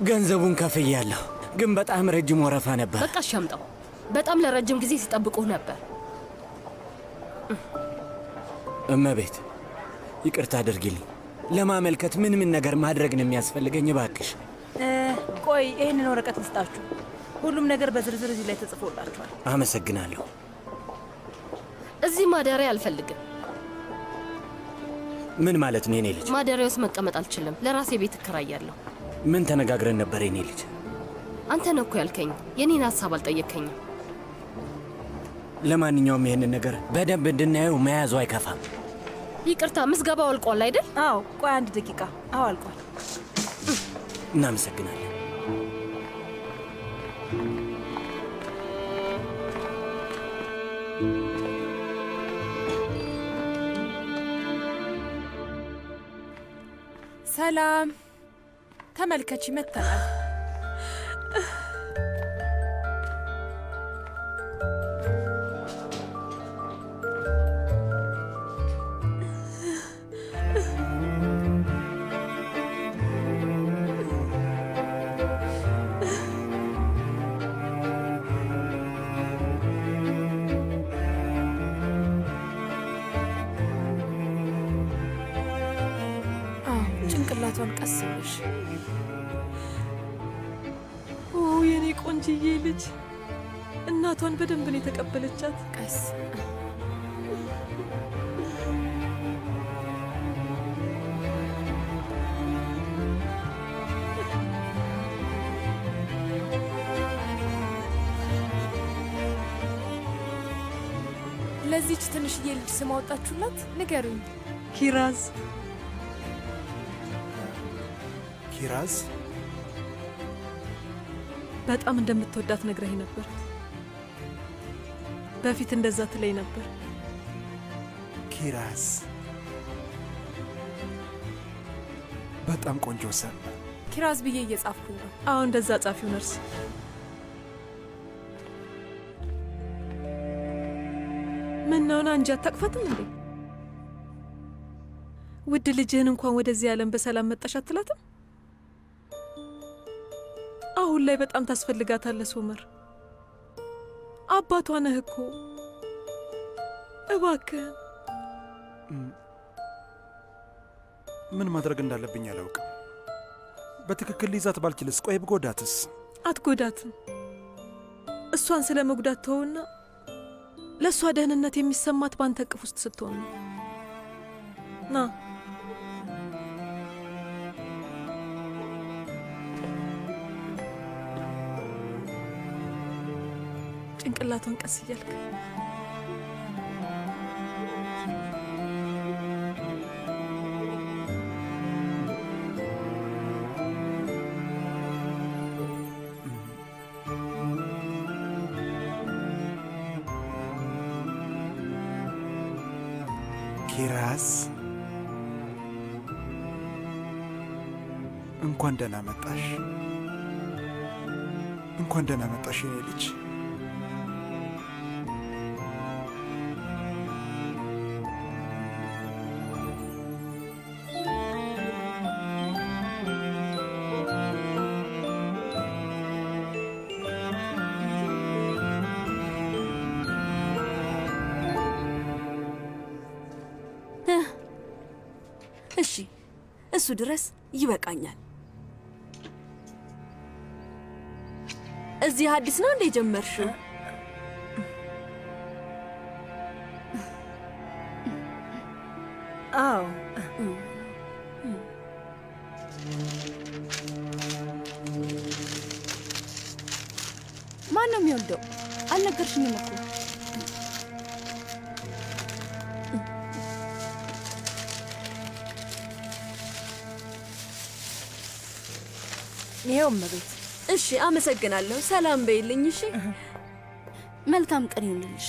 ገንዘቡን ከፍያለሁ፣ ግን በጣም ረጅም ወረፋ ነበር። በቃ ሻምጣው። በጣም ለረጅም ጊዜ ሲጠብቁህ ነበር። እመቤት ይቅርታ አድርጊልኝ። ለማመልከት ምን ነገር ማድረግ ነው የሚያስፈልገኝ? እባክሽ። ቆይ ይህንን ወረቀት ልስጣችሁ። ሁሉም ነገር በዝርዝር እዚህ ላይ ተጽፎላችኋል። አመሰግናለሁ። እዚህ ማደሪያ አልፈልግም። ምን ማለት ነው የኔ ልጅ? ማደሪያ ውስጥ መቀመጥ አልችልም። ለራሴ ቤት እከራያለሁ። ምን ተነጋግረን ነበር የኔ ልጅ? አንተ ነው እኮ ያልከኝ። የኔን ሀሳብ አልጠየከኝም። ለማንኛውም ይህንን ነገር በደንብ እንድናየው መያዙ አይከፋም። ይቅርታ፣ ምዝገባው አልቋል አይደል? አዎ። ቆይ 1 ደቂቃ። አዎ አልቋል። እናመሰግናለን። ሰላም፣ ተመልከቺ፣ መተናል። ጭንቅላቷን ቀስ ብለሽ። ኦ የኔ ቆንጅዬ ልጅ፣ እናቷን በደንብ ነው የተቀበለቻት። ቀስ ለዚች ትንሽዬ ልጅ ስም አወጣችሁላት? ንገሩኝ። ኪራዝ። ኪራዝ? በጣም እንደምትወዳት ነግረኝ ነበር። በፊት እንደዛ ትለኝ ነበር። ኪራዝ በጣም ቆንጆ ስም። ኪራዝ ብዬ እየጻፍኩኝ ነው። አዎ እንደዛ ጻፊው ነርስ። ምን ነውና እንጂ አታቅፋትም እንዴ? ውድ ልጅህን እንኳን ወደዚህ ዓለም በሰላም መጣሽ አትላትም? አሁን ላይ በጣም ታስፈልጋታለህ ሶመር። አባቷ ነህ እኮ። እባክህ። ምን ማድረግ እንዳለብኝ አላውቅም። በትክክል ሊይዛት ባልችልስ? ቆይ ብጎዳትስ? አትጎዳትም። እሷን ስለ መጉዳት ተውና ለእሷ ደህንነት የሚሰማት ባንተ እቅፍ ውስጥ ስትሆን ነው። ና ጭንቅላቷን ቀስ እያልክ ኪራዝ፣ እንኳን ደህና መጣሽ። እንኳን ደህና መጣሽ የኔ ልጅ። እሺ፣ እሱ ድረስ ይበቃኛል። እዚህ አዲስ ነው እንዴ ጀመርሽው? አዎ። ማን ነው የሚወልደው? አልነገርሽኝም እኮ። ይኸው እመቤት። እሺ፣ አመሰግናለሁ። ሰላም በይልኝ። እሺ፣ መልካም ቀን ይሁንልሽ።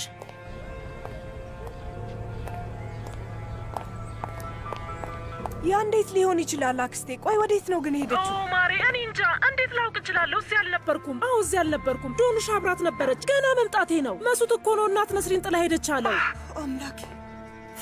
ያ እንዴት ሊሆን ይችላል አክስቴ? ቆይ ወዴት ነው ግን ሄደችው? ማሪ፣ እኔ እንጃ። እንዴት ላውቅ እችላለሁ? እዚህ አልነበርኩም። አዎ እዚህ አልነበርኩም። ዶኑሽ አብራት ነበረች። ገና መምጣቴ ነው። መሱት እኮ ነው እናት ነስሪን ጥላ ሄደች አለው። አምላኬ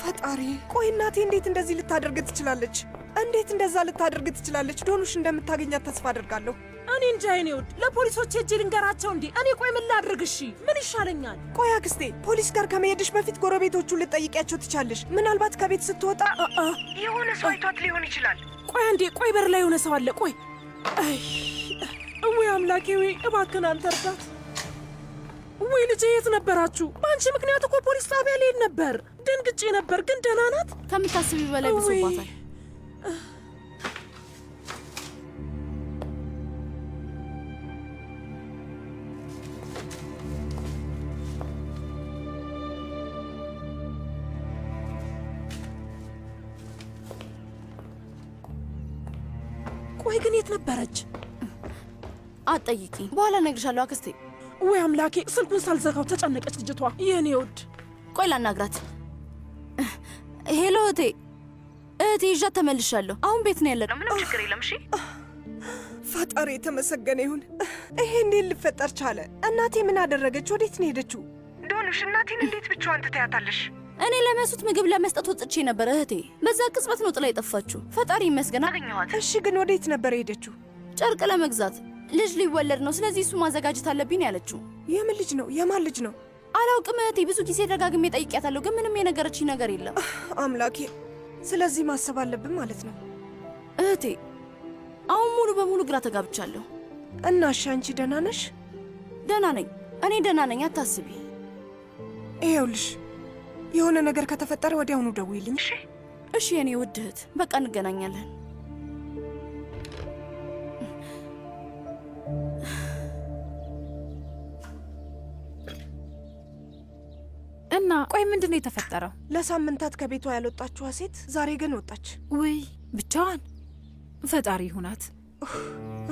ፈጣሪ! ቆይ እናቴ እንዴት እንደዚህ ልታደርግ ትችላለች? እንዴት እንደዛ ልታደርግ ትችላለች? ዶኑሽ እንደምታገኛት ተስፋ አደርጋለሁ። እኔ እንጃ የኔ ውድ። ለፖሊሶች ሄጄ ልንገራቸው እንዴ? እኔ ቆይ ምን ላድርግ? እሺ ምን ይሻለኛል? ቆይ አክስቴ፣ ፖሊስ ጋር ከመሄድሽ በፊት ጎረቤቶቹን ልጠይቂያቸው ትቻለሽ። ምናልባት ከቤት ስትወጣ የሆነ ሰው አይቷት ሊሆን ይችላል። ቆይ አንዴ፣ ቆይ በር ላይ የሆነ ሰው አለ። ቆይ ወይ አምላኬ፣ ወይ እባክህን አንተ እርዳት። ወይ ልጄ የት ነበራችሁ? በአንቺ ምክንያት እኮ ፖሊስ ጣቢያ ልሄድ ነበር። ደንግጬ ነበር። ግን ደህና ናት? ከምታስቢ በላይ ብሶባታል። ቆይ ግን የት ነበረች? አትጠይቂኝ፣ በኋላ እነግርሻለሁ አክስቴ። ወይ አምላኬ፣ ስልኩን ሳልዘጋው ተጨነቀች ልጅቷ። የኔ ውድ፣ ቆይ ላናግራት። ሄሎ እህቴ፣ ይዣት ተመልሻለሁ። አሁን ቤት ነው ያለነው። ምንም ችግር የለም። እሺ ፈጣሪ የተመሰገነ ይሁን። ይሄ እንዴት ሊፈጠር ቻለ? እናቴ ምን አደረገች? ወዴት ነው ሄደችው? ዶኑሽ፣ እናቴን እንዴት ብቻዋን ትተያታለሽ? እኔ ለመሱት ምግብ ለመስጠት ወጥቼ ነበር እህቴ። በዛ ቅጽበት ነው ጥላ የጠፋችሁ። ፈጣሪ ይመስገን አገኘኋት። እሺ ግን ወዴት ነበር ሄደችው? ጨርቅ ለመግዛት። ልጅ ሊወለድ ነው፣ ስለዚህ እሱ ማዘጋጀት አለብኝ ያለችው። የምን ልጅ ነው? የማን ልጅ ነው? አላውቅም እህቴ። ብዙ ጊዜ ደጋግሜ ጠይቄያታለሁ፣ ግን ምንም የነገረችኝ ነገር የለም። አምላኬ፣ ስለዚህ ማሰብ አለብን ማለት ነው እህቴ። አሁን ሙሉ በሙሉ ግራ ተጋብቻለሁ። እና እሺ አንቺ ደህና ነሽ? ደህና ነኝ፣ እኔ ደህና ነኝ፣ አታስቢ። ይኸውልሽ የሆነ ነገር ከተፈጠረ ወዲያውኑ ደውይልኝ። እሺ? እሺ የኔ ውድ እህት፣ በቃ እንገናኛለን። እና ቆይ ምንድን ነው የተፈጠረው? ለሳምንታት ከቤቷ ያልወጣችዋ ሴት ዛሬ ግን ወጣች። ውይ ብቻዋን? ፈጣሪ ይሁናት።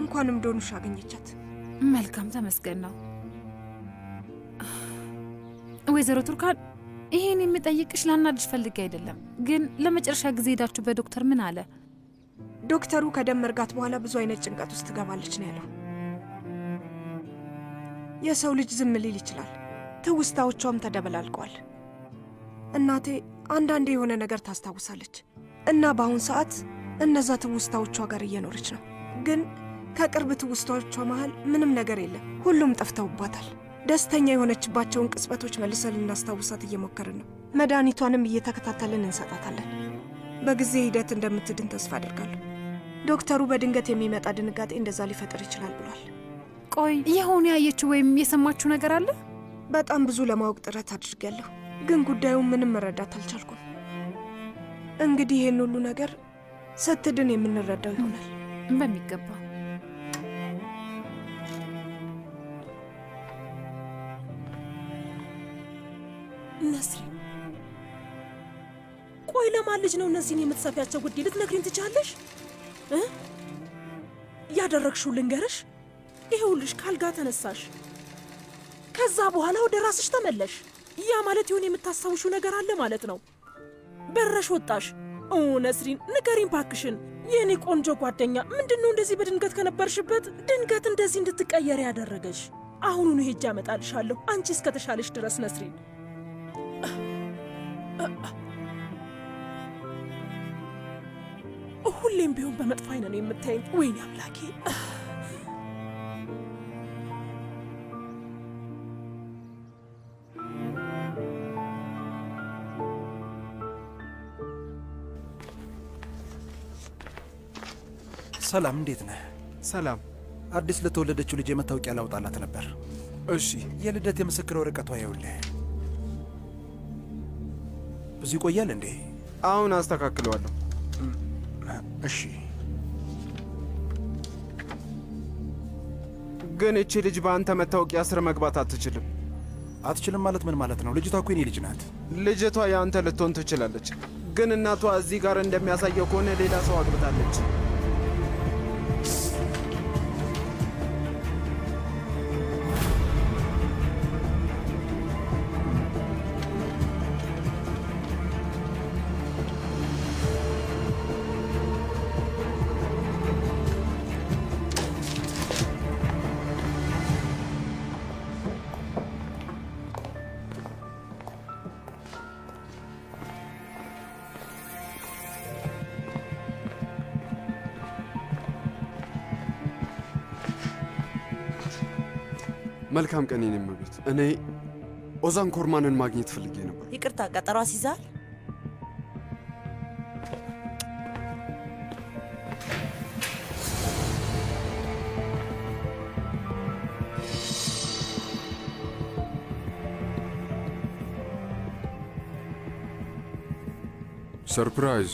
እንኳንም ዶኑሽ አገኘቻት። መልካም ተመስገን ነው። ወይዘሮ ቱርካን፣ ይሄን የሚጠይቅሽ ላናድሽ ፈልጌ አይደለም፣ ግን ለመጨረሻ ጊዜ ሄዳችሁ በዶክተር ምን አለ? ዶክተሩ ከደም መርጋት በኋላ ብዙ አይነት ጭንቀት ውስጥ ትገባለች ነው ያለው። የሰው ልጅ ዝም ሊል ይችላል፣ ትውስታዎቿም ተደበላልቀዋል። እናቴ አንዳንዴ የሆነ ነገር ታስታውሳለች እና በአሁን ሰዓት እነዛ ትውስታዎቿ ጋር እየኖረች ነው። ግን ከቅርብ ትውስታዎቿ መሃል ምንም ነገር የለም፣ ሁሉም ጠፍተውባታል። ደስተኛ የሆነችባቸውን ቅጽበቶች መልሰን ልናስታውሳት እየሞከርን ነው። መድኃኒቷንም እየተከታተልን እንሰጣታለን። በጊዜ ሂደት እንደምትድን ተስፋ አደርጋለሁ። ዶክተሩ በድንገት የሚመጣ ድንጋጤ እንደዛ ሊፈጥር ይችላል ብሏል። ቆይ የሆነ ያየችው ወይም የሰማችው ነገር አለ? በጣም ብዙ ለማወቅ ጥረት አድርጌያለሁ፣ ግን ጉዳዩን ምንም መረዳት አልቻልኩም። እንግዲህ ይህን ሁሉ ነገር ስትድን የምንረዳው ይሆናል። በሚገባ። ነስሪን፣ ቆይ ለማን ልጅ ነው እነዚህን የምትሰፊያቸው? ጉዴ ልትነግሪኝ ትቻለሽ? ያደረግሽው ልንገርሽ። ይኸውልሽ ካልጋ ተነሳሽ፣ ከዛ በኋላ ወደ ራስሽ ተመለሽ። ያ ማለት ይሁን የምታስታውሽው ነገር አለ ማለት ነው። በረሽ ወጣሽ። ነስሪን ንገሪኝ ባክሽን፣ የእኔ ቆንጆ ጓደኛ፣ ምንድነው እንደዚህ በድንገት ከነበርሽበት ድንገት እንደዚህ እንድትቀየር ያደረገሽ? አሁኑኑ ሄጄ አመጣልሻለሁ፣ አንቺ እስከተሻለሽ ድረስ ነስሪን። ሁሌም ቢሆን በመጥፎ አይነ ነው የምታየኝ። ወይኔ አምላኬ! ሰላም፣ እንዴት ነህ? ሰላም። አዲስ ለተወለደችው ልጅ መታወቂያ ላውጣላት ነበር። እሺ። የልደት የምስክር ወረቀቷ ይኸውልህ። ብዙ ይቆያል እንዴ? አሁን አስተካክለዋለሁ። እሺ። ግን እቺ ልጅ በአንተ መታወቂያ ስር መግባት አትችልም። አትችልም ማለት ምን ማለት ነው? ልጅቷ እኮ የኔ ልጅ ናት። ልጅቷ የአንተ ልትሆን ትችላለች፣ ግን እናቷ እዚህ ጋር እንደሚያሳየው ከሆነ ሌላ ሰው አግብታለች። መልካም ቀን የኔ እመቤት። እኔ ኦዛን ኮርማንን ማግኘት ፈልጌ ነበር። ይቅርታ፣ ቀጠሮ አስይዘሃል? ሰርፕራይዝ።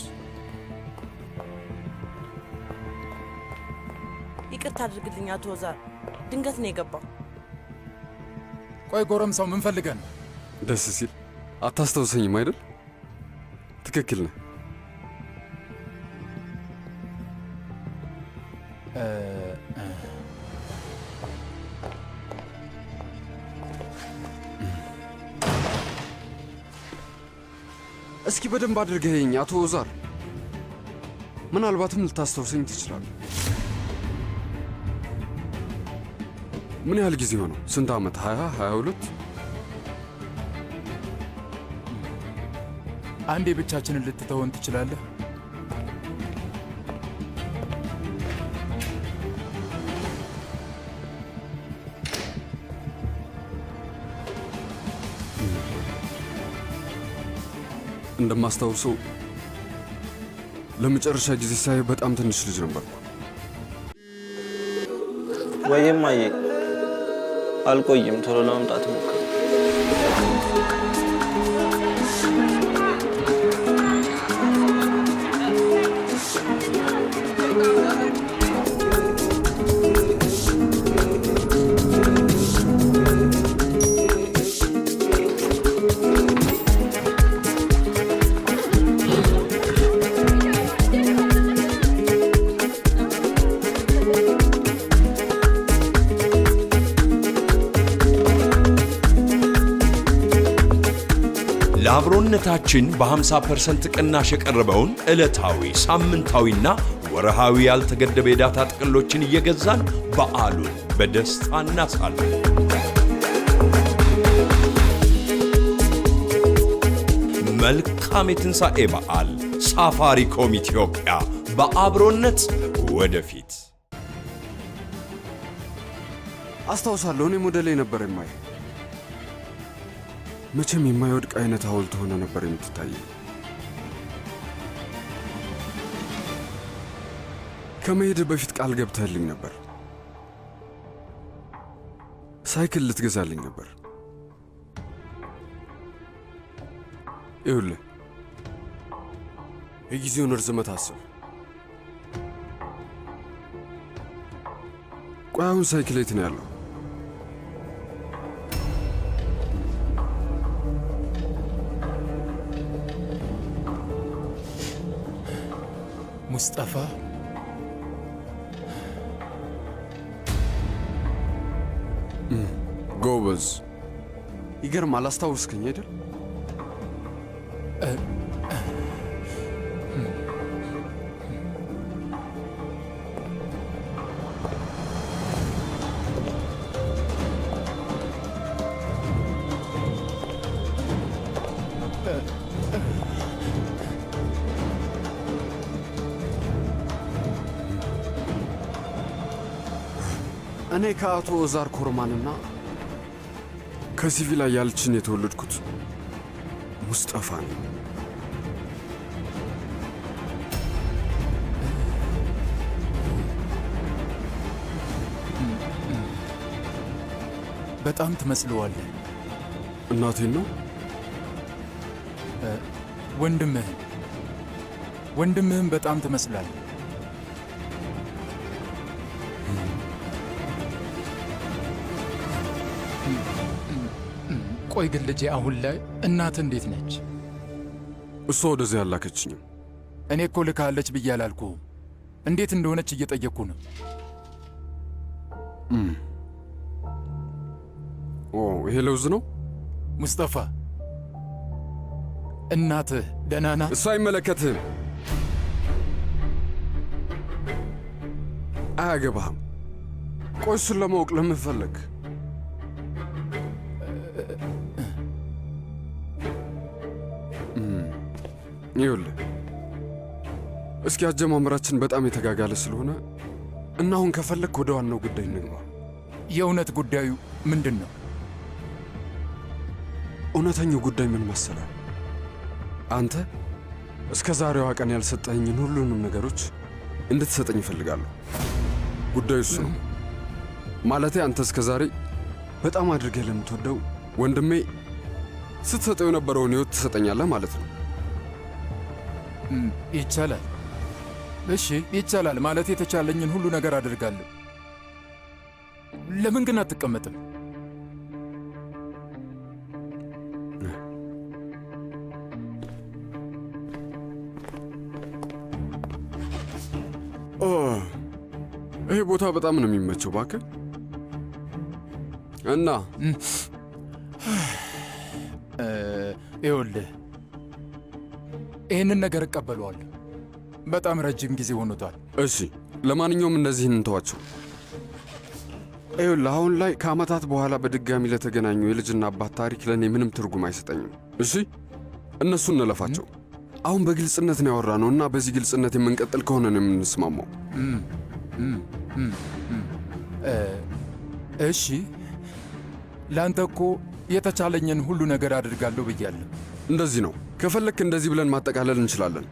ይቅርታ አድርግልኝ አቶ ኦዛር፣ ድንገት ነው የገባው። ቆይ ጎረምሳው ምን ፈልገህ ነው? ደስ ሲል አታስታውሰኝም አይደል? ትክክል ነህ። እስኪ በደንብ አድርገኸኝ አቶ ኦዛር፣ ምናልባትም ልታስታውሰኝ ትችላለህ። ምን ያህል ጊዜ ሆነው? ስንት ዓመት? 20 22? አንዴ ብቻችንን ልትተወን ትችላለህ? እንደማስታውሰው ለመጨረሻ ጊዜ ሳይ በጣም ትንሽ ልጅ ነበርኩ። ወይም አየ አልቆይም፣ ቶሎ ለመምጣት ሞክር። ለአብሮነታችን በ50% ቅናሽ የቀረበውን ዕለታዊ ሳምንታዊና ወርሃዊ ያልተገደበ የዳታ ጥቅሎችን እየገዛን በዓሉን በደስታ እናሳልፍ። መልካም የትንሣኤ በዓል። ሳፋሪኮም ኢትዮጵያ፣ በአብሮነት ወደፊት። አስታውሳለሁ፣ እኔ ሞዴል ነበር የማየው። መቼም የማይወድቅ አይነት ሐውልት ሆነ ነበር የምትታየው። ከመሄድ በፊት ቃል ገብተህልኝ ነበር። ሳይክል ልትገዛልኝ ነበር። ይኸውልህ የጊዜውን ርዝመት አስብ። ቆይ አሁን ሳይክል የት ነው ያለው? ሙስጠፋ፣ ጎበዝ። ይገርማል። አስታውስከኝ አይደል? እኔ ከአቶ ኦዛር ኮርማንና ከሲቪላ ያልችን የተወለድኩት ሙስጠፋ ነኝ። በጣም ትመስለዋለህ። እናቴን ነው? ወንድምህን በጣም ትመስላለህ። ቆይ ግን ልጄ፣ አሁን ላይ እናት እንዴት ነች? እሷ ወደዚህ ያላከችኝም። እኔ እኮ ልካለች ብዬ አላልኩህም። እንዴት እንደሆነች እየጠየቅኩ ነው። ኦ ይሄ ለውዝ ነው? ሙስጠፋ፣ እናትህ ደህና ናት? እሱ አይመለከትህም፣ አያገባህም። ቆይ እሱን ለማወቅ ለምን ፈለግ? ይኸውልህ እስኪ አጀማመራችን በጣም የተጋጋለ ስለሆነ እና አሁን ከፈለግ ወደ ዋናው ጉዳይ እንግባ። የእውነት ጉዳዩ ምንድን ነው? እውነተኛው ጉዳይ ምን መሰለህ? አንተ እስከ ዛሬዋ ቀን ያልሰጠኸኝን ሁሉንም ነገሮች እንድትሰጠኝ እፈልጋለሁ። ጉዳዩ እሱ ነው። ማለቴ አንተ እስከ ዛሬ በጣም አድርገህ ለምትወደው ወንድሜ ስትሰጠው የነበረውን ሕይወት ትሰጠኛለህ ማለት ነው። ይቻላል። እሺ ይቻላል። ማለት የተቻለኝን ሁሉ ነገር አድርጋለሁ። ለምን ግን አትቀመጥም? ይሄ ቦታ በጣም ነው የሚመቸው። እባክህ እና ይኸውልህ ይህንን ነገር እቀበለዋለሁ። በጣም ረጅም ጊዜ ሆኖታል። እሺ ለማንኛውም እነዚህን እንተዋቸው። ይኸውልህ አሁን ላይ ከዓመታት በኋላ በድጋሚ ለተገናኙ የልጅና አባት ታሪክ ለእኔ ምንም ትርጉም አይሰጠኝም። እሺ እነሱ እንለፋቸው። አሁን በግልጽነት ነው ያወራነው እና በዚህ ግልጽነት የምንቀጥል ከሆነ ነው የምንስማማው። እሺ ለአንተ እኮ የተቻለኝን ሁሉ ነገር አድርጋለሁ ብያለሁ። እንደዚህ ነው። ከፈለክ እንደዚህ ብለን ማጠቃለል እንችላለን።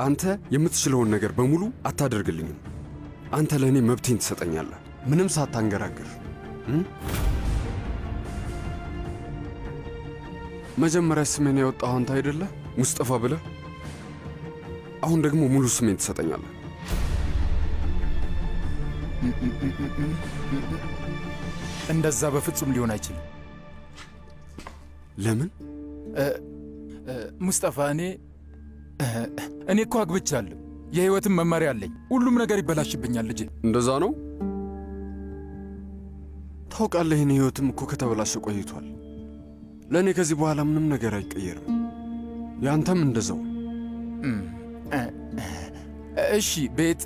አንተ የምትችለውን ነገር በሙሉ አታደርግልኝም። አንተ ለእኔ መብቴን ትሰጠኛለህ፣ ምንም ሳታንገራግር። መጀመሪያ ስሜን ያወጣኸው አንተ አይደለህ? ሙስጠፋ ብለህ። አሁን ደግሞ ሙሉ ስሜን ትሰጠኛለህ። እንደዛ በፍጹም ሊሆን አይችልም። ለምን? ሙስጠፋ፣ እኔ እኮ አግብቻለሁ። የሕይወትም መመሪያ አለኝ። ሁሉም ነገር ይበላሽብኛል ልጄ። እንደዛ ነው? ታውቃለህ፣ የኔ ሕይወትም እኮ ከተበላሸ ቆይቷል። ለእኔ ከዚህ በኋላ ምንም ነገር አይቀየርም። ያንተም እንደዛው። እሺ ቤት፣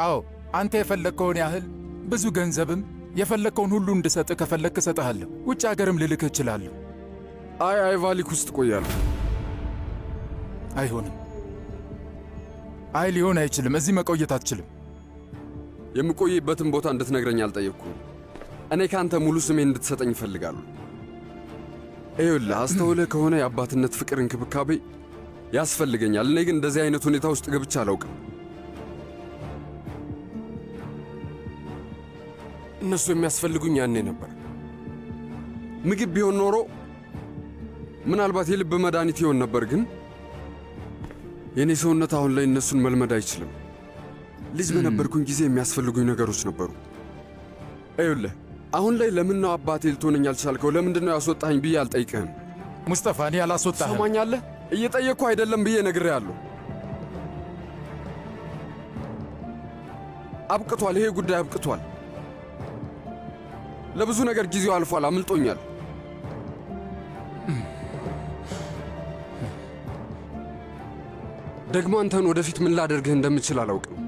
አዎ አንተ የፈለግከውን ያህል ብዙ ገንዘብም የፈለግከውን ሁሉ እንድሰጥህ ከፈለግክ እሰጥሃለሁ። ውጭ አገርም ልልክህ እችላለሁ። አይ ቫሊክ ውስጥ ቆያለሁ። አይሆንም። አይ ሊሆን አይችልም። እዚህ መቆየት አትችልም። የምቆይበትን ቦታ እንድትነግረኝ አልጠየቅኩም። እኔ ከአንተ ሙሉ ስሜን እንድትሰጠኝ እፈልጋለሁ። ይኸውልህ አስተውለህ ከሆነ የአባትነት ፍቅር፣ እንክብካቤ ያስፈልገኛል። እኔ ግን እንደዚህ አይነት ሁኔታ ውስጥ ገብቼ አላውቅም። እነሱ የሚያስፈልጉኝ ያኔ ነበር። ምግብ ቢሆን ኖሮ ምናልባት የልብ መድኃኒት ይሆን ነበር። ግን የእኔ ሰውነት አሁን ላይ እነሱን መልመድ አይችልም። ልጅ በነበርኩኝ ጊዜ የሚያስፈልጉኝ ነገሮች ነበሩ። ይኸውልህ አሁን ላይ ለምን ነው አባቴ ልትሆነኝ አልቻልከው? ለምንድን ነው ያስወጣኸኝ ብዬ አልጠይቅህም። ሙስጠፋ፣ እኔ አላስወጣህም። ሰማኛለህ? እየጠየቅኩ አይደለም ብዬ ነግሬሃለሁ። አብቅቷል። ይሄ ጉዳይ አብቅቷል። ለብዙ ነገር ጊዜው አልፏል። አምልጦኛል። ደግሞ አንተን ወደፊት ምን ላደርግህ እንደምችል አላውቅም።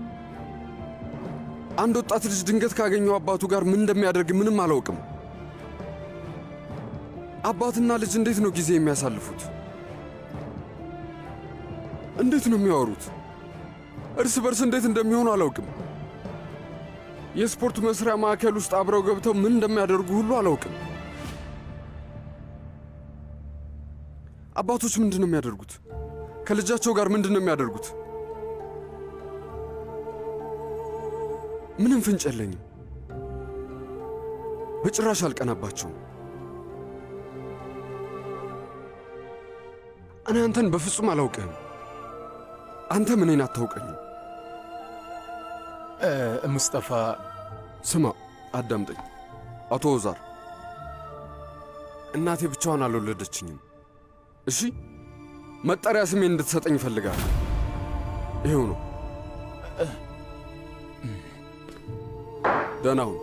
አንድ ወጣት ልጅ ድንገት ካገኘው አባቱ ጋር ምን እንደሚያደርግ ምንም አላውቅም። አባትና ልጅ እንዴት ነው ጊዜ የሚያሳልፉት? እንዴት ነው የሚያወሩት? እርስ በርስ እንዴት እንደሚሆኑ አላውቅም። የስፖርት መስሪያ ማዕከል ውስጥ አብረው ገብተው ምን እንደሚያደርጉ ሁሉ አላውቅም። አባቶች ምንድን ነው የሚያደርጉት? ከልጃቸው ጋር ምንድን ነው የሚያደርጉት? ምንም ፍንጭ የለኝም። በጭራሽ አልቀናባቸውም። እኔ አንተን በፍጹም አላውቅህም። አንተም እኔን አታውቀኝም። ሙስጠፋ፣ ስማ፣ አዳምጠኝ። አቶ ኦዛር፣ እናቴ ብቻዋን አልወለደችኝም። እሺ፣ መጠሪያ ስሜን እንድትሰጠኝ እፈልጋለሁ። ይሄው ነው። ደህና ሁን።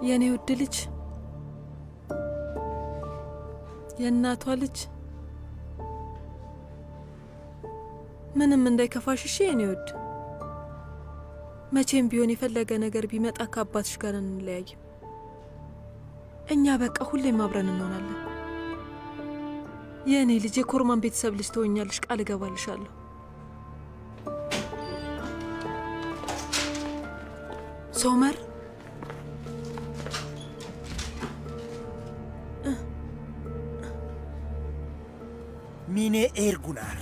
የኔ ውድ ልጅ፣ የእናቷ ልጅ፣ ምንም እንዳይከፋሽ እሺ የኔ ውድ። መቼም ቢሆን የፈለገ ነገር ቢመጣ ከአባትሽ ጋር እንለያይም። እኛ በቃ ሁሌም አብረን እንሆናለን። የእኔ ልጅ፣ የኮርማን ቤተሰብ ልጅ ትሆኛለሽ፣ ቃል እገባልሻለሁ። ሶመር፣ ሚኔ ኤርጉናር፣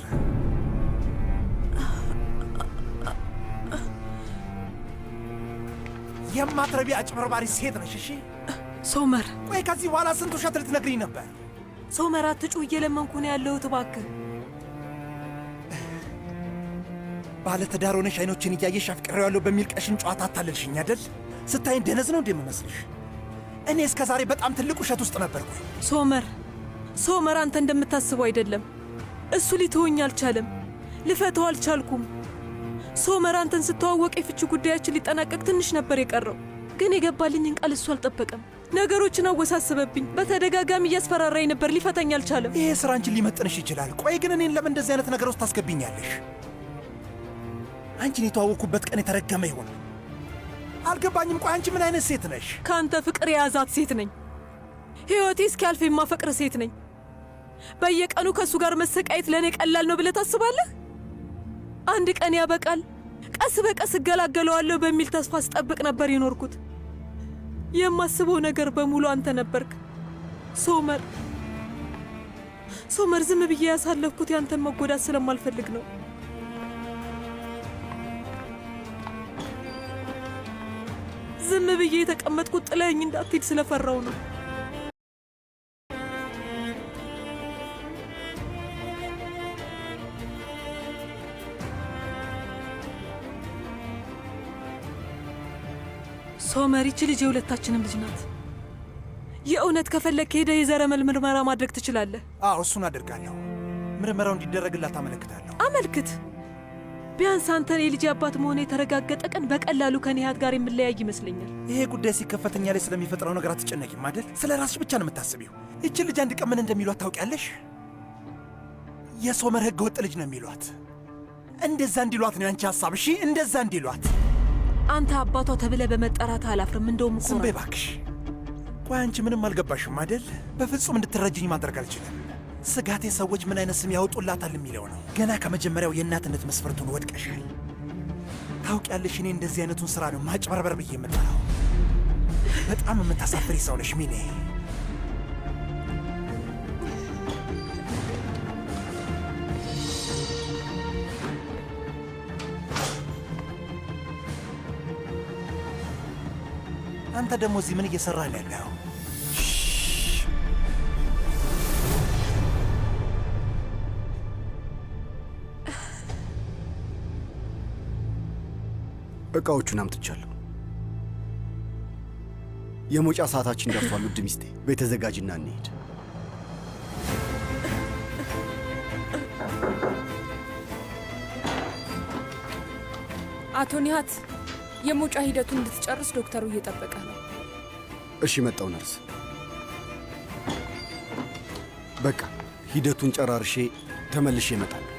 የማትረቢ አጭበርባሪ ሴት ነሽ። እሺ ሶመር፣ ቆይ ከዚህ በኋላ ስንት ውሸት ልትነግሪኝ ነበር? ሶመር፣ አትጩህ፣ እየለመንኩ ነው ያለሁት፣ እባክህ። ባለትዳር ሆነሽ አይኖችን እያየሽ አፍቅሬዋለሁ በሚል ቀሽም ጨዋታ አታለልሽኝ አይደል? ስታይን ደነዝ ነው እንደምመስልሽ? እኔ እስከ ዛሬ በጣም ትልቅ ውሸት ውስጥ ነበርኩ። ሶመር፣ አንተ እንደምታስበው አይደለም። እሱ ሊተወኝ አልቻለም፣ ልፈተው አልቻልኩም። ሶመር፣ አንተን ስተዋወቅ የፍቺ ጉዳያችን ሊጠናቀቅ ትንሽ ነበር የቀረው። ግን የገባልኝን ቃል እሱ አልጠበቀም። ነገሮችን አወሳሰበብኝ። በተደጋጋሚ እያስፈራራኝ ነበር፣ ሊፈተኝ አልቻለም። ይሄ ስራ አንቺን ሊመጥንሽ ይችላል። ቆይ ግን እኔን ለምን እንደዚህ አይነት ነገር ውስጥ ታስገብኛለሽ? አንቺን የተዋወቅኩበት ቀን የተረገመ ይሆን? አልገባኝም። ቆይ አንቺ ምን አይነት ሴት ነሽ? ከአንተ ፍቅር የያዛት ሴት ነኝ። ሕይወቴ እስኪያልፍ የማፈቅር ሴት ነኝ። በየቀኑ ከእሱ ጋር መሰቃየት ለእኔ ቀላል ነው ብለህ ታስባለህ? አንድ ቀን ያበቃል፣ ቀስ በቀስ እገላገለዋለሁ በሚል ተስፋ ስጠብቅ ነበር የኖርኩት። የማስበው ነገር በሙሉ አንተ ነበርክ ሶመር። ዝም ብዬ ያሳለፍኩት ያንተን መጎዳት ስለማልፈልግ ነው። ዝም ብዬ የተቀመጥኩት ጥለኸኝ እንዳትሄድ ስለፈራው ነው። ሶመር፣ ይቺ ልጅ የሁለታችንም ልጅ ናት። የእውነት ከፈለግ ሄደ የዘረመል ምርመራ ማድረግ ትችላለህ። አዎ፣ እሱን አደርጋለሁ። ምርመራው እንዲደረግላት አመለክታለሁ። አመልክት። ቢያንስ አንተን የልጅ አባት መሆን የተረጋገጠ ቀን በቀላሉ ከኒሃት ጋር የምለያይ ይመስለኛል። ይሄ ጉዳይ ሲከፈተኛ ላይ ስለሚፈጥረው ነገር አትጨነቂም አይደል? ስለ ራስሽ ብቻ ነው የምታስቢው። ይችን ልጅ አንድ ቀን ምን እንደሚሏት ታውቂያለሽ? የሶመር ሕገ ወጥ ልጅ ነው የሚሏት። እንደዛ እንዲሏት ነው ያንቺ ሀሳብ? እሺ፣ እንደዛ እንዲሏት። አንተ አባቷ ተብለ በመጠራት አላፍርም። እንደውም ዝም በይ እባክሽ። ቆይ አንቺ ምንም አልገባሽም አይደል? በፍጹም እንድትረጅኝ ማድረግ አልችልም። ስጋቴ ሰዎች ምን አይነት ስም ያወጡላታል የሚለው ነው። ገና ከመጀመሪያው የእናትነት መስፈርቱን ወድቀሻል። ታውቂያለሽ፣ እኔ እንደዚህ አይነቱን ሥራ ነው ማጭበርበር ብዬ የምጠራው። በጣም የምታሳፍሪ ሰው ነሽ ሚኔ። አንተ ደግሞ እዚህ ምን እየሰራህ ነው ያለው? ዕቃዎቹን አምጥቻለሁ። የመውጫ ሰዓታችን ደርሷል። ውድ ሚስቴ፣ ቤት ተዘጋጅና እንሄድ። አቶ ኒሃት፣ የመውጫ ሂደቱን እንድትጨርስ ዶክተሩ እየጠበቀ ነው። እሺ፣ መጣው ነርስ። በቃ ሂደቱን ጨራርሼ ተመልሼ እመጣለሁ።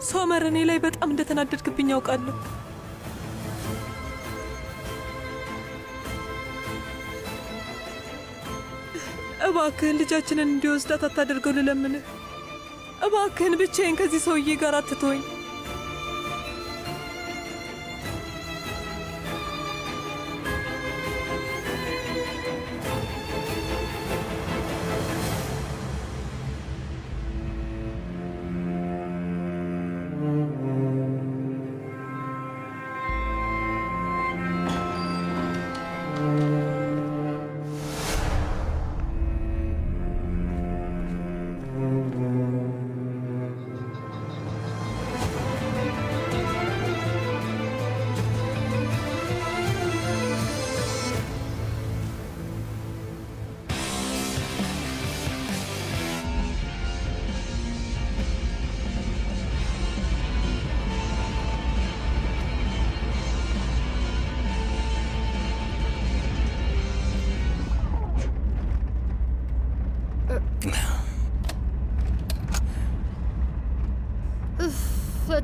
ሶመር፣ እኔ ላይ በጣም እንደተናደድክብኝ ያውቃለሁ። እባክህን ልጃችንን እንዲወስዳት አታደርገው ልለምንህ። እባክህን ብቻዬን ከዚህ ሰውዬ ጋር አትተወኝ።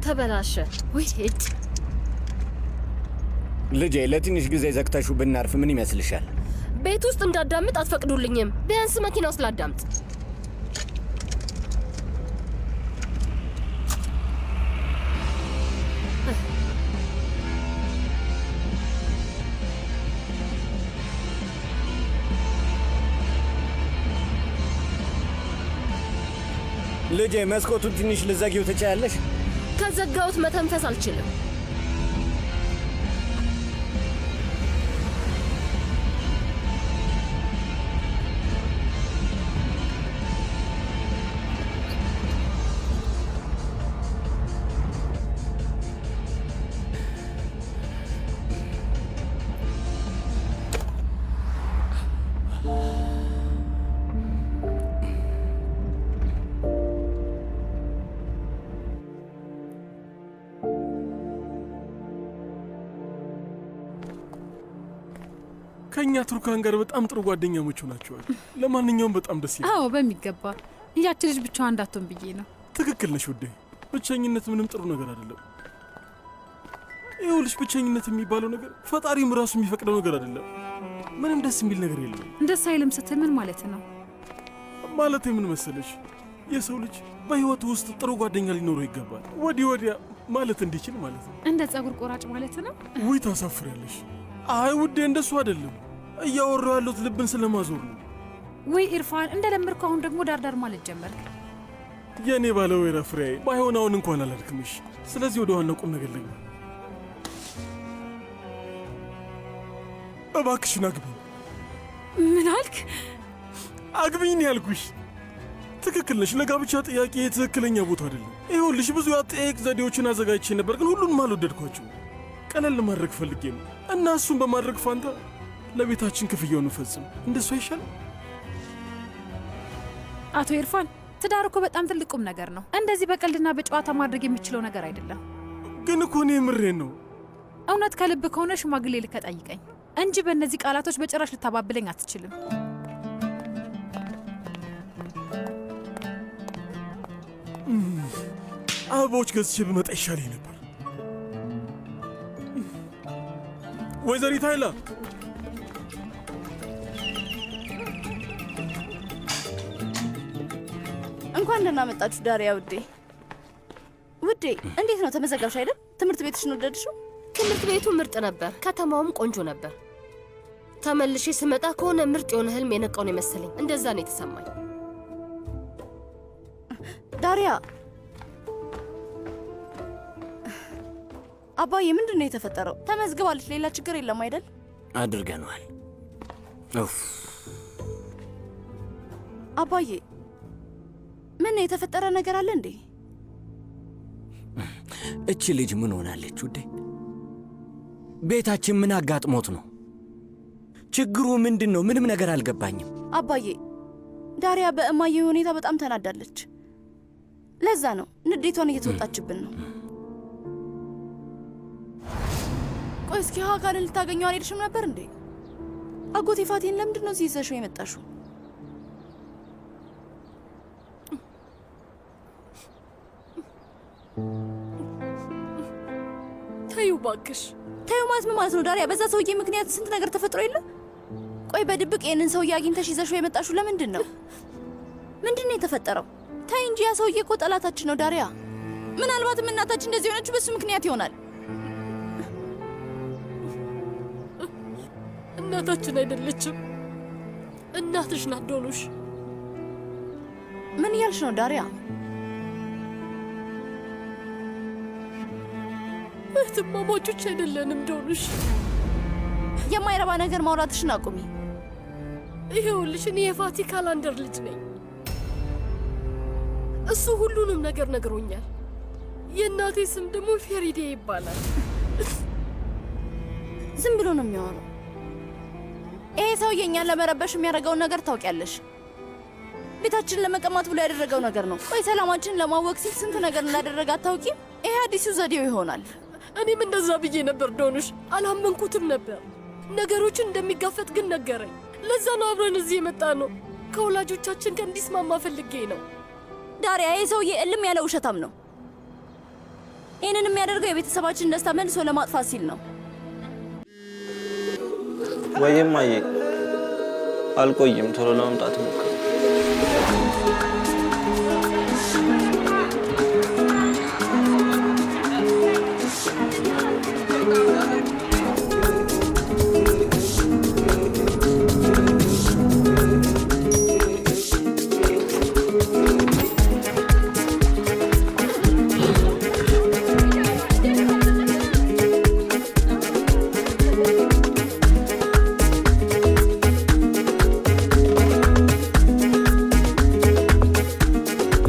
ተበላሸ። ወይ ልጄ፣ ለትንሽ ጊዜ ዘግተሹ ብናርፍ ምን ይመስልሻል? ቤት ውስጥ እንዳዳምጥ አትፈቅዱልኝም። ቢያንስ መኪና ውስጥ ላዳምጥ። ልጄ፣ መስኮቱን ትንሽ ልዘጊው ትችያለሽ? ከዘጋሁት መተንፈስ አልችልም። ከኛ ቱርካን ጋር በጣም ጥሩ ጓደኛሞች ናቸዋል። ለማንኛውም በጣም ደስ ይላል። አዎ በሚገባ። ያቺ ልጅ ብቻዋን እንዳትሆን ብዬ ነው። ትክክል ነሽ ውዴ። ብቸኝነት ምንም ጥሩ ነገር አይደለም። ይኸውልሽ፣ ብቸኝነት የሚባለው ነገር ፈጣሪም ራሱ የሚፈቅደው ነገር አይደለም። ምንም ደስ የሚል ነገር የለም። ደስ አይልም ስትል ምን ማለት ነው? ማለት ምን መሰለሽ፣ የሰው ልጅ በህይወቱ ውስጥ ጥሩ ጓደኛ ሊኖረው ይገባል። ወዲያ ማለት እንዲችል ማለት ነው። እንደ ጸጉር ቆራጭ ማለት ነው። ውይ ታሳፍሪያለሽ። አይ ውዴ፣ እንደሱ አይደለም። እያወራሁ ያለሁት ልብን ስለማዞር ነው። ወይ ኢርፋን፣ እንደለመድኩ አሁን ደግሞ ዳርዳር ማለት ጀመርክ። የእኔ ባለወይራ ፍሬያዬ፣ ባይሆን አሁን እንኳን አላልክምሽ። ስለዚህ ወደ ዋናው ቁም ነገር ልግባ። እባክሽን አግቢኝ። ምን አልክ? አግቢኝ ያልኩሽ። ትክክል ነሽ። ለጋብቻ ጥያቄ ትክክለኛ ቦታ አይደለም። ይኸውልሽ፣ ብዙ የአጠያየቅ ዘዴዎችን አዘጋጅቼ ነበር፣ ግን ሁሉንም አልወደድኳቸው። ቀለል ለማድረግ ፈልጌ ነው እና እሱን በማድረግ ፋንታ ለቤታችን ክፍያውን ፈጽም። እንደሱ አይሻልም? አቶ ኢርፋን፣ ትዳር እኮ በጣም ትልቅ ቁም ነገር ነው። እንደዚህ በቀልድና በጨዋታ ማድረግ የምችለው ነገር አይደለም። ግን እኮ እኔ ምሬን ነው። እውነት ከልብ ከሆነ ሽማግሌ ልከህ ጠይቀኝ እንጂ በእነዚህ ቃላቶች በጭራሽ ልታባብለኝ አትችልም። አበቦች ገዝቼ ብመጣ ይሻለኝ ነበር። ወይዘሪት ኃይላ፣ እንኳን ደህና መጣችሁ ዳሪያ ውዴ። ውዴ እንዴት ነው? ተመዘጋብሽ አይደል? ትምህርት ቤትሽን ወደድሽው? ትምህርት ቤቱ ምርጥ ነበር፣ ከተማውም ቆንጆ ነበር። ተመልሼ ስመጣ ከሆነ ምርጥ የሆነ ህልም የነቃው ነው የመሰለኝ። እንደዛ ነው የተሰማኝ። ዳሪያ፣ አባዬ ምንድን ነው የተፈጠረው? ተመዝግባለች፣ ሌላ ችግር የለም አይደል? አድርገነዋል። አባዬ ምን የተፈጠረ ነገር አለ እንዴ? እቺ ልጅ ምን ሆናለች ውዴ? ቤታችን ምን አጋጥሞት ነው? ችግሩ ምንድን ነው? ምንም ነገር አልገባኝም። አባዬ ዳሪያ በእማዬ ሁኔታ በጣም ተናዳለች። ለዛ ነው ንዴቷን እየተወጣችብን ነው። ቆይ እስኪ ሀጋንን ልታገኘው አልሄድሽም ነበር እንዴ? አጎቴ ፋቴን ለምንድን ነው እዚህ ይዘሽው የመጣሽው? ተዩ ባክሽ። ተዩ ማለት ምን ማለት ነው ዳሪያ? በዛ ሰውዬ ምክንያት ስንት ነገር ተፈጥሮ የለ? ቆይ በድብቅ ይህንን ሰውዬ አግኝተሽ ይዘሽው የመጣሽው ለምንድን ነው? ምንድን ነው የተፈጠረው? ታይ እንጂ ያ ሰውዬ እኮ ጠላታችን ነው ዳሪያ። ምናልባትም እናታችን እንደዚህ የሆነችው በሱ ምክንያት ይሆናል። እናታችን አይደለችም፣ እናትሽ ናት ዶኑሽ። ምን እያልሽ ነው ዳሪያ? እህትማማቾች አይደለንም ዶኑሽ። የማይረባ ነገር ማውራትሽን አቁሚ። ይኸውልሽ እኔ የፋቲ ካላንደር ልጅ ነኝ። እሱ ሁሉንም ነገር ነግሮኛል። የእናቴ ስም ደግሞ ፌሪዴ ይባላል። ዝም ብሎ ነው የሚያወራው። ይሄ ሰውዬ እኛን ለመረበሽ የሚያደርገውን ነገር ታውቂያለሽ። ቤታችንን ለመቀማት ብሎ ያደረገው ነገር ነው። ቆይ ሰላማችንን ለማወቅ ሲል ስንት ነገር እንዳደረገ አታውቂም? ይሄ አዲሱ ዘዴው ይሆናል። እኔም እንደዛ ብዬ ነበር ዶኑሽ፣ አላመንኩትም ነበር። ነገሮችን እንደሚጋፈጥ ግን ነገረኝ። ለዛ ነው አብረን እዚህ የመጣ ነው። ከወላጆቻችን ጋር እንዲስማማ ፈልጌ ነው። ዳሪያ፣ ይህ ሰውዬ እልም ያለ ውሸታም ነው። ይህንን የሚያደርገው የቤተሰባችን ደስታ መልሶ ለማጥፋት ሲል ነው። ወይም አየ አልቆይም፣ ቶሎ ለመምጣት ሞክር።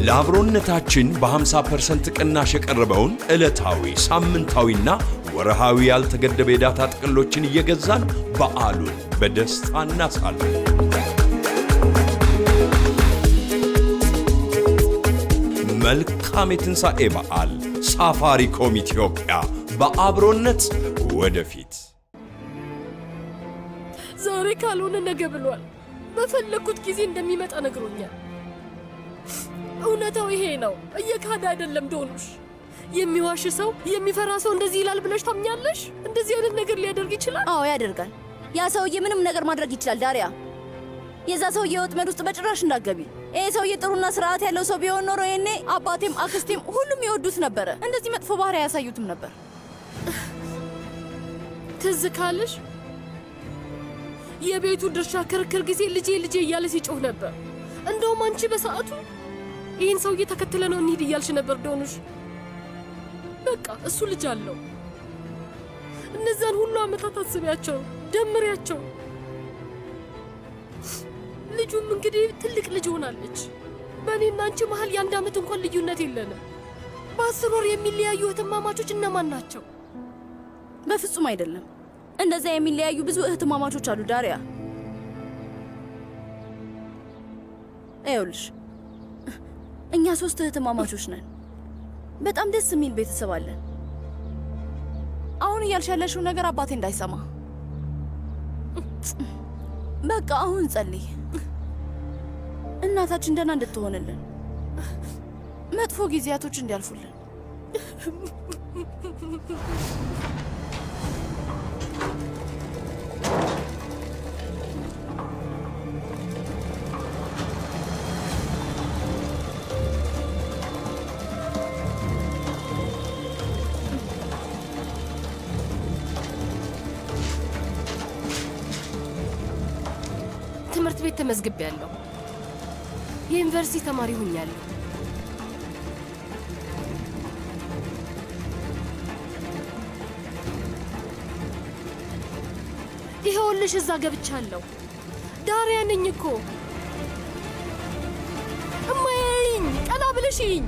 ለአብሮነታችን በ50% ቅናሽ የቀረበውን ዕለታዊ ሳምንታዊና ወርሃዊ ያልተገደበ የዳታ ጥቅሎችን እየገዛን በዓሉን በደስታ እናሳልፍ። መልካም የትንሣኤ በዓል። ሳፋሪኮም ኢትዮጵያ፣ በአብሮነት ወደፊት። ዛሬ ካልሆነ ነገ ብሏል። በፈለኩት ጊዜ እንደሚመጣ ነግሮኛል። እውነታው ይሄ ነው። እየካደ አይደለም ዶኑሽ። የሚዋሽ ሰው፣ የሚፈራ ሰው እንደዚህ ይላል ብለሽ ታምኛለሽ? እንደዚህ አይነት ነገር ሊያደርግ ይችላል? አዎ ያደርጋል። ያ ሰውዬ ምንም ነገር ማድረግ ይችላል ዳሪያ። የዛ ሰውዬ ወጥመድ ውስጥ በጭራሽ እንዳትገቢ። ይሄ ሰውዬ ጥሩና ስርዓት ያለው ሰው ቢሆን ኖሮ ይሄኔ አባቴም አክስቴም ሁሉም ይወዱት ነበረ። እንደዚህ መጥፎ ባህሪ ያሳዩትም ነበር። ትዝ ካለሽ የቤቱ ድርሻ ክርክር ጊዜ ልጄ ልጄ እያለ ሲጮህ ነበር። እንደውም አንቺ በሰዓቱ ይህን ሰውዬ ተከትለ ነው እንሂድ እያልሽ ነበር ዶኑሽ። በቃ እሱ ልጅ አለው። እነዛን ሁሉ ዓመታት አስቢያቸው፣ ደምሪያቸው። ልጁም እንግዲህ ትልቅ ልጅ ሆናለች። በእኔና አንቺ መሀል የ1 ዓመት እንኳን ልዩነት የለንም። በ10 ወር የሚለያዩ እህትማማቾች እነማን ናቸው? በፍጹም አይደለም። እንደዛ የሚለያዩ ብዙ እህትማማቾች አሉ ዳሪያ። ይኸውልሽ እኛ 3 እህትማማቾች ነን። በጣም ደስ የሚል ቤተሰብ አለን። አሁን እያልሽ ያለሽው ነገር አባቴ እንዳይሰማ። በቃ አሁን ጸልይ፣ እናታችን ደህና እንድትሆንልን፣ መጥፎ ጊዜያቶች እንዲያልፉልን። ትምህርት ቤት ተመዝግቤያለሁ። የዩኒቨርሲቲ ተማሪ ሆኛለሁ። ይኸውልሽ እዛ ገብቻለሁ። ዳሪያ ነኝ እኮ። እማዬኝ ቀና ብለሽኝ።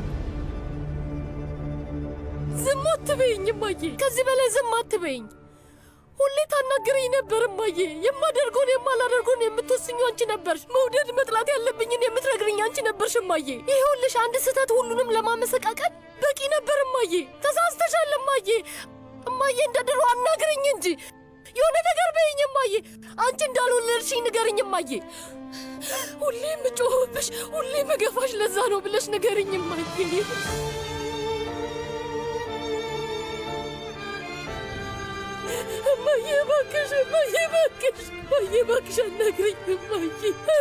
ዝም አትበይኝ እማዬ፣ ከዚህ በላይ ዝም አትበይኝ። ሁሌ ታናግረኝ ነበር እማዬ። የማደርገውን የማላደርገውን የምትወስኙ አንቺ ነበርሽ። መውደድ መጥላት ያለብኝን የምትነግርኝ አንቺ ነበርሽ እማዬ። ይኸውልሽ አንድ ስህተት ሁሉንም ለማመሰቃቀል በቂ ነበር እማዬ። ተሳስተሻል እማዬ። እማዬ እንደ ድሮ አናግረኝ እንጂ የሆነ ነገር በይኝ እማዬ። አንቺ እንዳልወለድሽኝ ንገርኝ እማዬ። ሁሌ የምጮህብሽ ሁሌ መገፋሽ ለዛ ነው ብለሽ ንገርኝ እማዬ። እማዬ እማዬ እባክሽ፣ እማዬ እባክሽ፣ እማዬ እባክሽ አናግሪኝ፣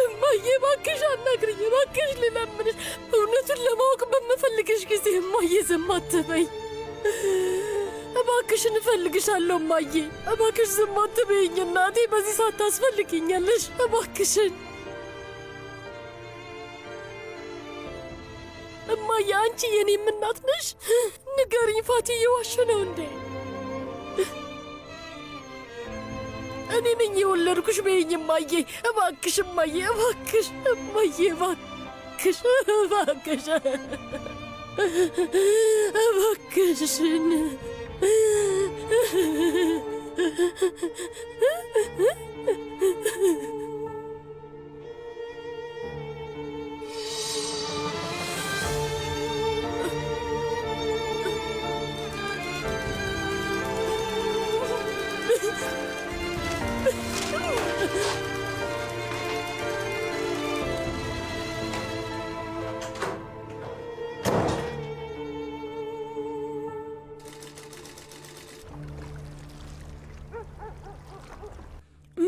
እማዬ እባክሽ አናግሪኝ፣ እባክሽ ልለምንሽ። እውነቱን ለማወቅ በምፈልግሽ ጊዜ እማዬ ዝም አትበይ። እባክሽን እፈልግሻለሁ እማዬ፣ እባክሽ ዝም አትበይኝ እናቴ። በዚህ ሰዓት ታስፈልጊኛለሽ፣ እባክሽን እማዬ። አንቺ የኔም እናት ነሽ። ንገሪኝ ፋቲ እየዋሸ ነው እንዴ? እኔ ነኝ የወለድኩሽ በይኝ እማዬ። እባክሽ እማዬ፣ እባክሽ እማዬ፣ እባክሽ እባክሽ እባክሽን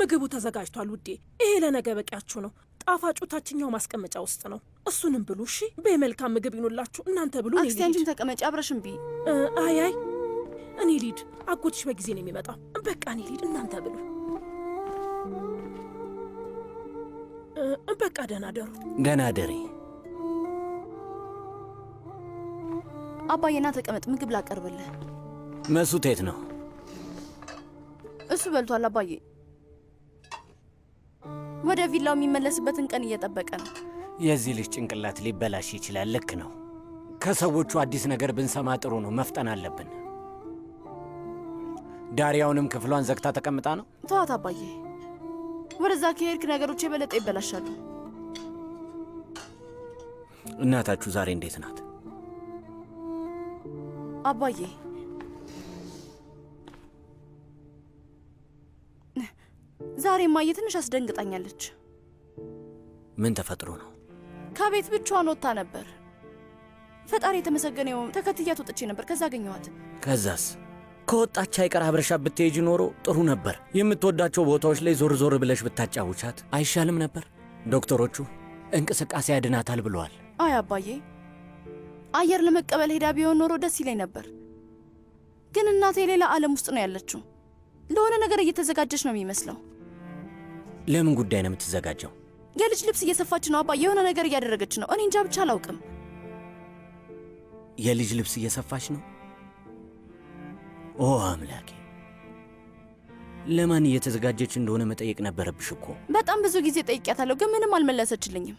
ምግቡ ተዘጋጅቷል ውዴ። ይሄ ለነገ በቂያችሁ ነው። ጣፋጩ ታችኛው ማስቀመጫ ውስጥ ነው። እሱንም ብሉ እሺ። በመልካም ምግብ ይኑላችሁ። እናንተ ብሉ። አክስቴ አንቺም ተቀመጪ፣ አብረሽን ቢ። አይ እኔ ሊድ፣ አጎትሽ በጊዜ ነው የሚመጣው። በቃ እኔ ሊድ፣ እናንተ ብሉ። በቃ ደህና ደሩ። ደህና ደሪ። አባዬና ተቀመጥ፣ ምግብ ላቀርብልህ። መሱት የት ነው? እሱ በልቷል አባዬ። ወደ ቪላው የሚመለስበትን ቀን እየጠበቀ ነው። የዚህ ልጅ ጭንቅላት ሊበላሽ ይችላል። ልክ ነው። ከሰዎቹ አዲስ ነገር ብንሰማ ጥሩ ነው። መፍጠን አለብን። ዳሪያውንም ክፍሏን ዘግታ ተቀምጣ ነው። ተዋት አባዬ። ወደዛ ከሄድክ ነገሮች የበለጠ ይበላሻሉ። እናታችሁ ዛሬ እንዴት ናት? አባዬ ዛሬ እማዬ ትንሽ አስደንግጣኛለች። ምን ተፈጥሮ ነው? ከቤት ብቻዋን ወጥታ ነበር። ፈጣሪ የተመሰገነ ይሁን። ተከትያት ወጥቼ ነበር። ከዛ አገኘኋት። ከዛስ? ከወጣች አይቀር አብረሻ ብትሄጂ ኖሮ ጥሩ ነበር። የምትወዳቸው ቦታዎች ላይ ዞር ዞር ብለሽ ብታጫውቻት አይሻልም ነበር? ዶክተሮቹ እንቅስቃሴ ያድናታል ብለዋል። አይ አባዬ፣ አየር ለመቀበል ሄዳ ቢሆን ኖሮ ደስ ይለኝ ነበር። ግን እናቴ ሌላ ዓለም ውስጥ ነው ያለችው። ለሆነ ነገር እየተዘጋጀች ነው የሚመስለው። ለምን ጉዳይ ነው የምትዘጋጀው? የልጅ ልብስ እየሰፋች ነው አባዬ። የሆነ ነገር እያደረገች ነው። እኔ እንጃ ብቻ አላውቅም። የልጅ ልብስ እየሰፋች ነው? ኦ አምላኬ! ለማን እየተዘጋጀች እንደሆነ መጠየቅ ነበረብሽ እኮ። በጣም ብዙ ጊዜ ጠይቄያታለሁ፣ ግን ምንም አልመለሰችልኝም።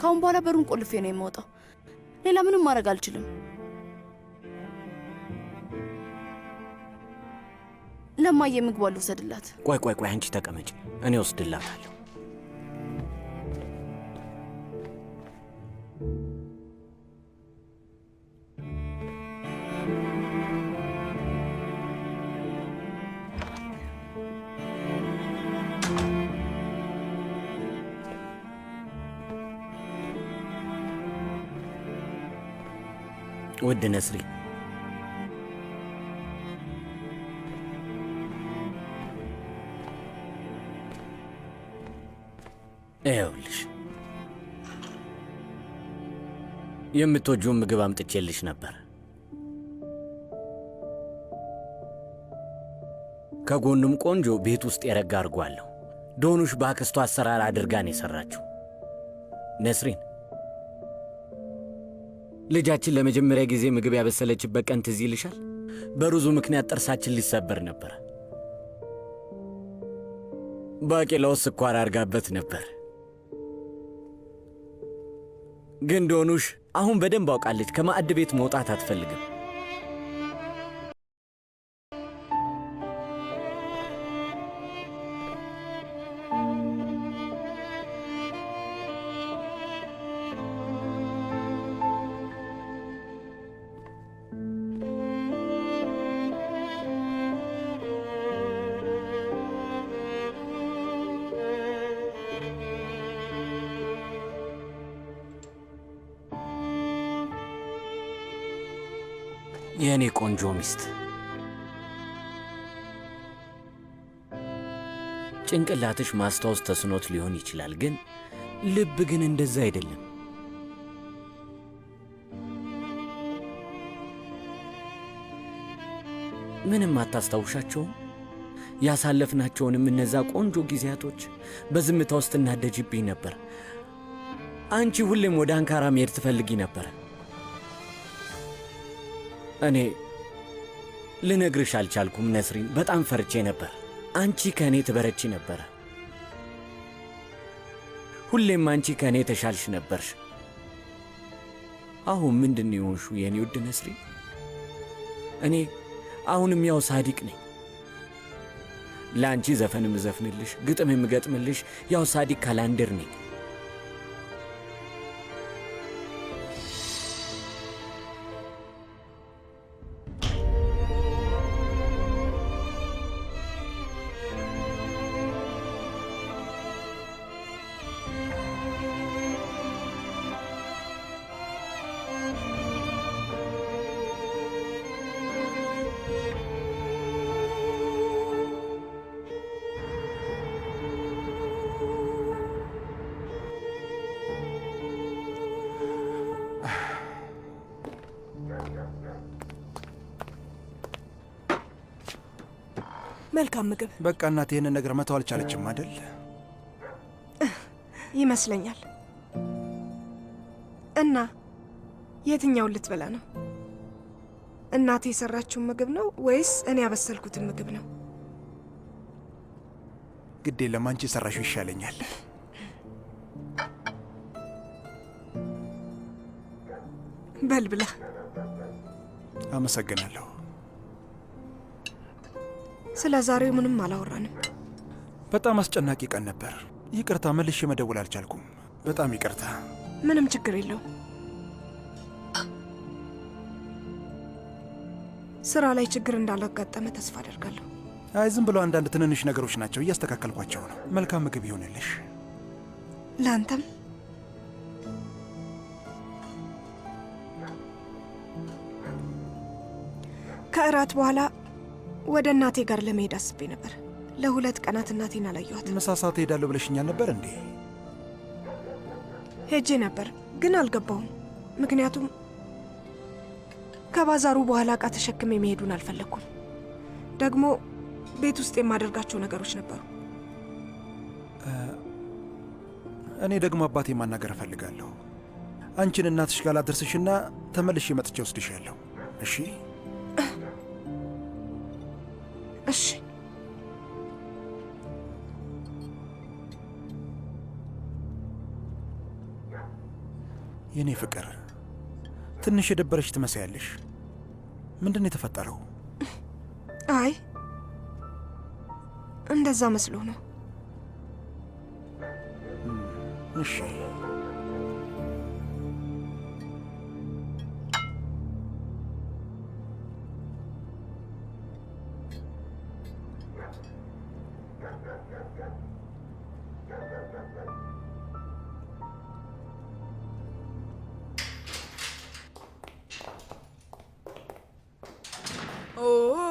ካሁን በኋላ በሩን ቆልፌ ነው የምወጣው። ሌላ ምንም ማድረግ አልችልም። ለማዬ ምግቧን ልውሰድላት። ቆይ ቆይ ቆይ፣ አንቺ ተቀመጭ፣ እኔ ወስድላታለሁ። ውድ ነስሪ፣ ይኸውልሽ የምትወጂውን ምግብ አምጥቼልሽ ነበር። ከጎኑም ቆንጆ ቤት ውስጥ የረጋ አድርጓለሁ። ዶኑሽ በአክስቷ አሰራር አድርጋን የሠራችው። ነስሪን፣ ልጃችን ለመጀመሪያ ጊዜ ምግብ ያበሰለችበት ቀን ትዝ ይልሻል? በሩዙ ምክንያት ጥርሳችን ሊሰበር ነበር። ባቄላው ስኳር አድርጋበት ነበር። ግን ዶኑሽ አሁን በደንብ አውቃለች። ከማዕድ ቤት መውጣት አትፈልግም። የእኔ ቆንጆ ሚስት፣ ጭንቅላትሽ ማስታወስ ተስኖት ሊሆን ይችላል፣ ግን ልብ ግን እንደዛ አይደለም። ምንም አታስታውሻቸውም? ያሳለፍናቸውንም እነዛ ቆንጆ ጊዜያቶች በዝምታ ውስጥ እናደጅብኝ ነበር። አንቺ ሁሌም ወደ አንካራ መሄድ ትፈልጊ ነበር። እኔ ልነግርሽ አልቻልኩም ነስሪን፣ በጣም ፈርቼ ነበር። አንቺ ከእኔ ትበረቺ ነበረ። ሁሌም አንቺ ከእኔ ተሻልሽ ነበርሽ። አሁን ምንድን የሆንሹ የእኔ ውድ ነስሪን? እኔ አሁንም ያው ሳዲቅ ነኝ። ለአንቺ ዘፈን የምዘፍንልሽ፣ ግጥም የምገጥምልሽ ያው ሳዲቅ ካላንደር ነኝ። መልካም ምግብ። በቃ እናቴ ይህንን ነገር መተው አልቻለችም አይደል? ይመስለኛል። እና የትኛውን ልትበላ ነው? እናቴ የሰራችውን ምግብ ነው ወይስ እኔ ያበሰልኩትን ምግብ ነው? ግድ የለም፣ አንቺ የሰራሽው ይሻለኛል። በል ብላ። አመሰግናለሁ። ስለ ዛሬው ምንም አላወራንም። በጣም አስጨናቂ ቀን ነበር። ይቅርታ፣ መልሼ መደወል አልቻልኩም። በጣም ይቅርታ። ምንም ችግር የለውም። ስራ ላይ ችግር እንዳላጋጠመ ተስፋ አደርጋለሁ። አይ ዝም ብሎ አንዳንድ ትንንሽ ነገሮች ናቸው፣ እያስተካከልኳቸው ነው። መልካም ምግብ ይሆንልሽ። ለአንተም። ከእራት በኋላ ወደ እናቴ ጋር ለመሄድ አስቤ ነበር። ለ2 ቀናት እናቴን አላየኋት። ምሳ ሰዓት እሄዳለሁ ብለሽኛል ነበር እንዴ? ሄጄ ነበር ግን አልገባሁም። ምክንያቱም ከባዛሩ በኋላ ዕቃ ተሸክሜ መሄዱን አልፈለግኩም። ደግሞ ቤት ውስጥ የማደርጋቸው ነገሮች ነበሩ። እኔ ደግሞ አባቴ ማናገር እፈልጋለሁ። አንቺን እናትሽ ጋር ላደርስሽና ተመልሼ መጥቼ ወስድሻለሁ። እሺ? እሺ። የኔ ፍቅር ትንሽ የደበረሽ ትመስያለሽ። ምንድን ነው የተፈጠረው? አይ እንደዛ መስሎ ነው። እሺ።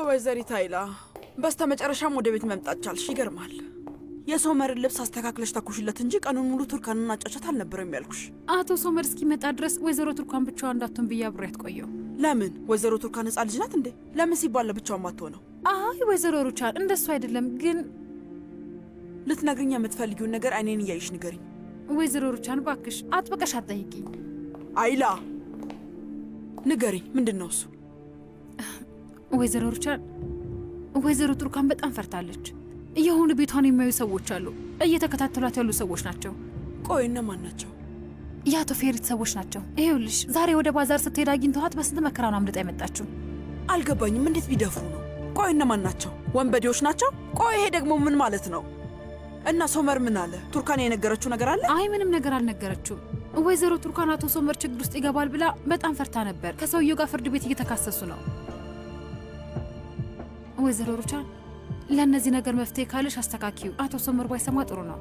ወይዘሪት አይላ በስተ መጨረሻም ወደ ቤት መምጣት ቻልሽ። ይገርማል። የሶመርን ልብስ አስተካክለሽ ተኩሽለት እንጂ ቀኑን ሙሉ ቱርካንን አጫጨት አልነበረም ያልኩሽ። አቶ ሶመር እስኪመጣ ድረስ ወይዘሮ ቱርካን ብቻዋን እንዳትሆን ብዬ አብሬያት ቆየሁ። ለምን? ወይዘሮ ቱርካን ሕፃን ልጅ ናት እንዴ? ለምን ሲባል ለብቻዋን ማትሆነው? አይ ወይዘሮ ሩቻን እንደሱ አይደለም። ግን ልትነግሪኝ የምትፈልጊውን ነገር አይኔን እያይሽ ንገሪኝ። ወይዘሮ ሩቻን ባክሽ አጥብቀሽ አትጠይቂኝ። አይላ ንገሪኝ፣ ምንድን ነው እሱ? ወይዘሮ ሩቻን ወይዘሮ ቱርካን በጣም ፈርታለች። የሆኑ ቤቷን የሚያዩ ሰዎች አሉ። እየተከታተሏት ያሉ ሰዎች ናቸው። ቆይ እነማን ናቸው? የአቶ ፌሪት ሰዎች ናቸው። ይኸውልሽ ዛሬ ወደ ባዛር ስትሄድ አግኝተዋት በስንት መከራ ነው አምልጣ የመጣችው። አልገባኝም። እንዴት ቢደፍሩ ነው? ቆይ እነማን ናቸው? ወንበዴዎች ናቸው? ቆይ ይሄ ደግሞ ምን ማለት ነው? እና ሶመር ምን አለ? ቱርካን የነገረችው ነገር አለ? አይ ምንም ነገር አልነገረችውም። ወይዘሮ ቱርካን አቶ ሶመር ችግር ውስጥ ይገባል ብላ በጣም ፈርታ ነበር። ከሰውየው ጋር ፍርድ ቤት እየተካሰሱ ነው። ወይዘሮ ሩቻን ለእነዚህ ነገር መፍትሄ ካለሽ አስተካኪው። አቶ ሶመር ባይሰማ ጥሩ ነው።